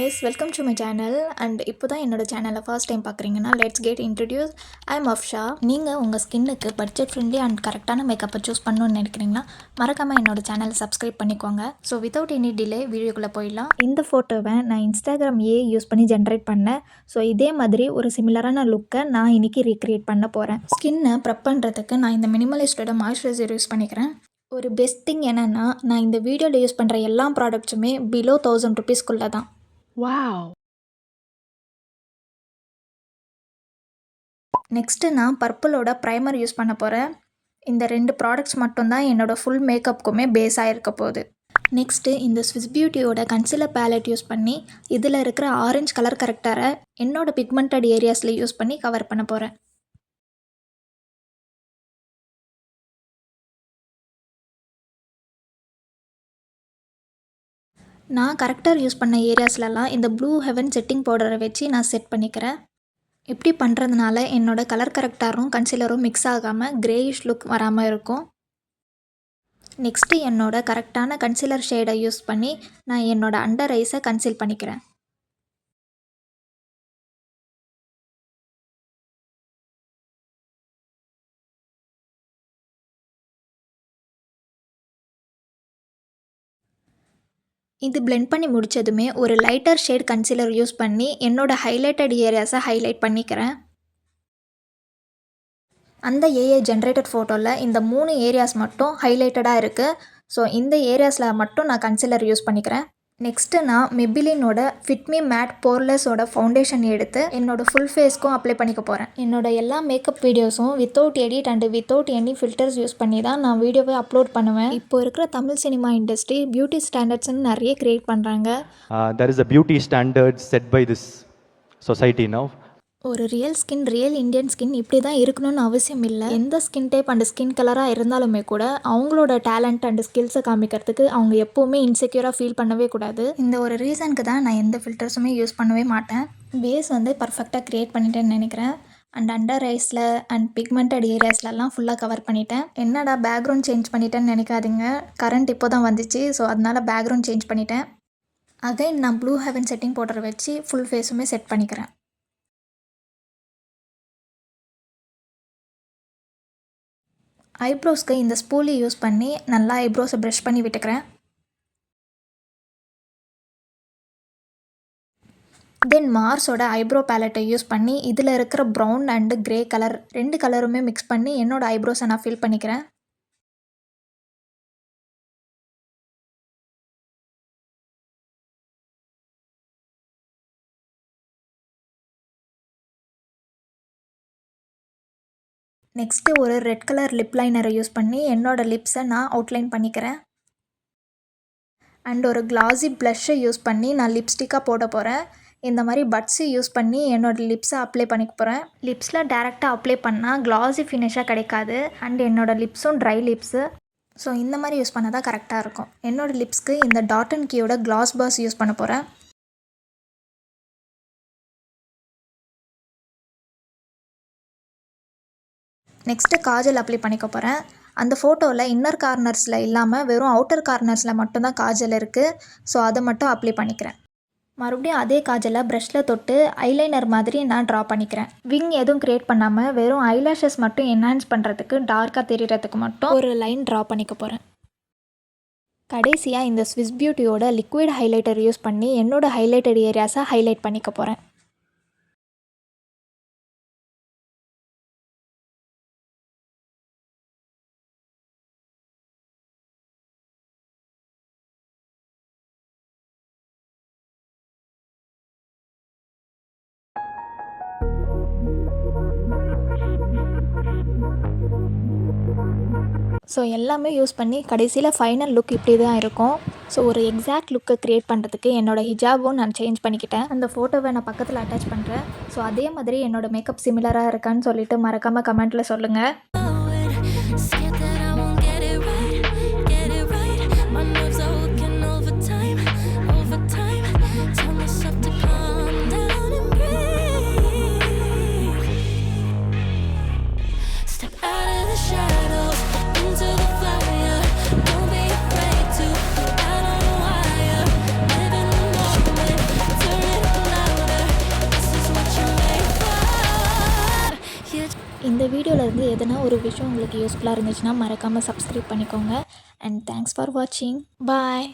guys, welcome to my channel and இப்போ தான் என்னோட சேனலை ஃபர்ஸ்ட் டைம் பார்க்குறீங்கன்னா let's get introduce. I am Afsha. நீங்கள் உங்கள் ஸ்கின்னுக்கு பட்ஜெட் ஃப்ரெண்ட்லி அண்ட் கரெக்டான மேக்கப்பை சூஸ் பண்ணணும்னு நினைக்கிறீங்கன்னா மறக்காமல் என்னோட சேனலை சப்ஸ்கிரைப் பண்ணிக்கோங்க. ஸோ வித்தவுட் எனி டிலே வீடியோக்குள்ளே போயிடலாம். இந்த ஃபோட்டோவை நான் இன்ஸ்டாகிராம் யூஸ் பண்ணி ஜென்ரேட் பண்ணேன். ஸோ இதே மாதிரி ஒரு சிமிலரான லுக்கை நான் இன்றைக்கி ரீக்ரியேட் பண்ண போகிறேன். ஸ்கின்னை ப்ரெப் பண்ணுறதுக்கு நான் இந்த மினிமலிஸ்டோட மாய்ஸ்சரைசர் யூஸ் பண்ணிக்கிறேன். ஒரு பெஸ்ட் திங் என்னென்னா, நான் இந்த வீடியோவில் யூஸ் பண்ணுற எல்லா ப்ராடக்ட்ஸுமே பிலோ 1000 ருபீஸ்க்குள்ளே தான். Wow. நெக்ஸ்ட்டு நான் பர்பிளோட ப்ரைமர் யூஸ் பண்ண போகிறேன். இந்த 2 ப்ராடக்ட்ஸ் மட்டும்தான் என்னோடய ஃபுல் மேக்கப்புக்குமே பேஸாக இருக்க போகுது. நெக்ஸ்ட்டு இந்த ஸ்விஸ் பியூட்டியோட கன்சிலர் பேலட் யூஸ் பண்ணி இதில் இருக்கிற ஆரஞ்சு கலர் கரெக்டரை என்னோடய பிக்மெண்டட் ஏரியாஸில் யூஸ் பண்ணி கவர் பண்ண போகிறேன். நான் கரெக்டர் யூஸ் பண்ண ஏரியாஸ்லலாம் இந்த ப்ளூ ஹெவன் செட்டிங் பவுடரை வச்சு நான் செட் பண்ணிக்கிறேன். இப்படி பண்ணுறதுனால என்னோடய கலர் கரெக்டரும் கன்சிலரும் மிக்ஸ் ஆகாமல் கிரேயிஷ் லுக் வராமல் இருக்கும். நெக்ஸ்ட்டு என்னோடய கரெக்டான கன்சிலர் ஷேடை யூஸ் பண்ணி நான் என்னோடய அண்டர் ஐஸை கன்சீல் பண்ணிக்கிறேன். இது பிளெண்ட் பண்ணி முடித்ததுமே ஒரு லைட்டர் ஷேட் கன்சீலர் யூஸ் பண்ணி என்னோடய ஹைலைட்டட் ஏரியாஸை ஹைலைட் பண்ணிக்கிறேன். அந்த ஜென்ரேட்டட் ஃபோட்டோவில் இந்த 3 ஏரியாஸ் மட்டும் ஹைலைட்டடாக இருக்குது. ஸோ இந்த ஏரியாஸில் மட்டும் நான் கன்சீலர் யூஸ் பண்ணிக்கிறேன். நெக்ஸ்ட்டு நான் மெபிலினோட ஃபிட்மி மேட் போர்லெஸோட ஃபவுண்டேஷன் எடுத்து என்னோடய ஃபுல் ஃபேஸ்க்கும் அப்ளை பண்ணிக்க போகிறேன். என்னோடய எல்லா மேக்கப் வீடியோஸும் without edit and without any filters use பண்ணி தான் நான் வீடியோவை அப்லோட் பண்ணுவேன். இப்போ இருக்கிற தமிழ் சினிமா இண்டஸ்ட்ரி பியூட்டி ஸ்டாண்டர்ட்ஸ்னு நிறைய க்ரியேட் பண்ணுறாங்க. There is a beauty standard set by this society now. ஒரு ரியல் இந்தியன் ஸ்கின் இப்படி தான் இருக்கணும்னு அவசியம் இல்லை. எந்த ஸ்கின் டைப் அண்ட் ஸ்கின் கலராக இருந்தாலுமே கூட அவங்களோட டேலண்ட் அண்ட் ஸ்கில்ஸை காமிக்கிறதுக்கு அவங்க எப்போவுமே இன்செக்யூராக ஃபீல் பண்ணவே கூடாது. இந்த ஒரு ரீசனுக்கு தான் நான் எந்த ஃபில்டர்ஸுமே யூஸ் பண்ணவே மாட்டேன். பேஸ் பர்ஃபெக்டாக க்ரியேட் பண்ணிட்டேன்னு நினைக்கிறேன். அண்ட் அண்டர் ஐஸில் அண்ட் பிக்மெண்டட் ஏரியாஸ்லலாம் ஃபுல்லாக கவர் பண்ணிட்டேன். என்னடா பேக்ரவுண்ட் சேஞ்ச் பண்ணிட்டேன்னு நினைக்காதீங்க, கரண்ட் இப்போ தான் வந்துச்சு. ஸோ அதனால் பேக்ரவுண்ட் சேஞ்ச் பண்ணிட்டேன். அகைன் நான் ப்ளூ ஹெவன் செட்டிங் பவுடரை வச்சு ஃபுல் ஃபேஸுமே செட் பண்ணிக்கிறேன். ஐப்ரோஸ்க்கு இந்த ஸ்பூலி யூஸ் பண்ணி நல்லா ஐப்ரோஸை ப்ரஷ் பண்ணி விட்டுக்கிறேன். தென் மார்ஸோட ஐப்ரோ பேலட்டை யூஸ் பண்ணி இதில் இருக்கிற ப்ரௌன் அண்டு கிரே கலர் 2 கலருமே மிக்ஸ் பண்ணி என்னோடய ஐப்ரோஸை நான் ஃபில் பண்ணிக்கிறேன். நெக்ஸ்ட்டு ஒரு ரெட் கலர் லிப் லைனரை யூஸ் பண்ணி என்னோடய லிப்ஸை நான் அவுட்லைன் பண்ணிக்கிறேன். அண்ட் ஒரு கிளாஸி ப்ளஷ்ஷை யூஸ் பண்ணி நான் லிப்ஸ்டிக்காக போட போகிறேன். இந்த மாதிரி பட்ஸு யூஸ் பண்ணி என்னோடய லிப்ஸை அப்ளை பண்ணிக்க போகிறேன். லிப்ஸில் டேரெக்டாக அப்ளை பண்ணால் கிளாஸி ஃபினிஷாக கிடைக்காது. அண்ட் என்னோடய லிப்ஸும் ட்ரை லிப்ஸு. ஸோ இந்த மாதிரி யூஸ் பண்ணால் தான் கரெக்டாக இருக்கும். என்னோடய லிப்ஸ்க்கு இந்த டாட் அண்ட் கீயோட கிளாஸ் பாஸ் யூஸ் பண்ண போகிறேன். நெக்ஸ்ட்டு காஜல் அப்ளை பண்ணிக்க போகிறேன். அந்த ஃபோட்டோவில் இன்னர் கார்னர்ஸில் இல்லாமல் வெறும் அவுட்டர் கார்னர்ஸில் மட்டும்தான் காஜல் இருக்குது. ஸோ அதை மட்டும் அப்ளை பண்ணிக்கிறேன். மறுபடியும் அதே காஜலை ப்ரஷில் தொட்டு ஐலைனர் மாதிரி நான் ட்ரா பண்ணிக்கிறேன். விங் எதுவும் க்ரியேட் பண்ணாமல் வெறும் ஐலாஷஸ் மட்டும் என்ஹான்ஸ் பண்ணுறதுக்கு டார்க்காக தெரியறதுக்கு மட்டும் ஒரு லைன் ட்ரா பண்ணிக்க போகிறேன். கடைசியாக இந்த ஸ்விஸ் பியூட்டியோட லிக்விட் ஹைலைட்டர் யூஸ் பண்ணி என்னோடய ஹைலைட்டட் ஏரியாஸை ஹைலைட் பண்ணிக்க போகிறேன். ஸோ எல்லாமே யூஸ் பண்ணி கடைசியில் ஃபைனல் லுக் இப்படி தான் இருக்கும். ஸோ ஒரு எக்ஸாக்ட் லுக்கை க்ரியேட் பண்ணுறதுக்கு என்னோடய ஹிஜாபும் நான் சேஞ்ச் பண்ணிக்கிட்டேன். அந்த ஃபோட்டோவை நான் பக்கத்தில் அட்டாச் பண்ணுறேன். ஸோ அதே மாதிரி என்னோடய மேக்கப் சிமிலராக இருக்கான்னு சொல்லிட்டு மறக்காமல் கமெண்ட்டில் சொல்லுங்கள். இந்த வீடியோவிலேருந்து எதனா ஒரு விஷயம் உங்களுக்கு யூஸ்ஃபுல்லாக இருந்துச்சுன்னா மறக்காமல் சப்ஸ்கிரைப் பண்ணிக்கோங்க. அண்ட் தேங்க்ஸ் ஃபார் வாட்சிங். பாய்.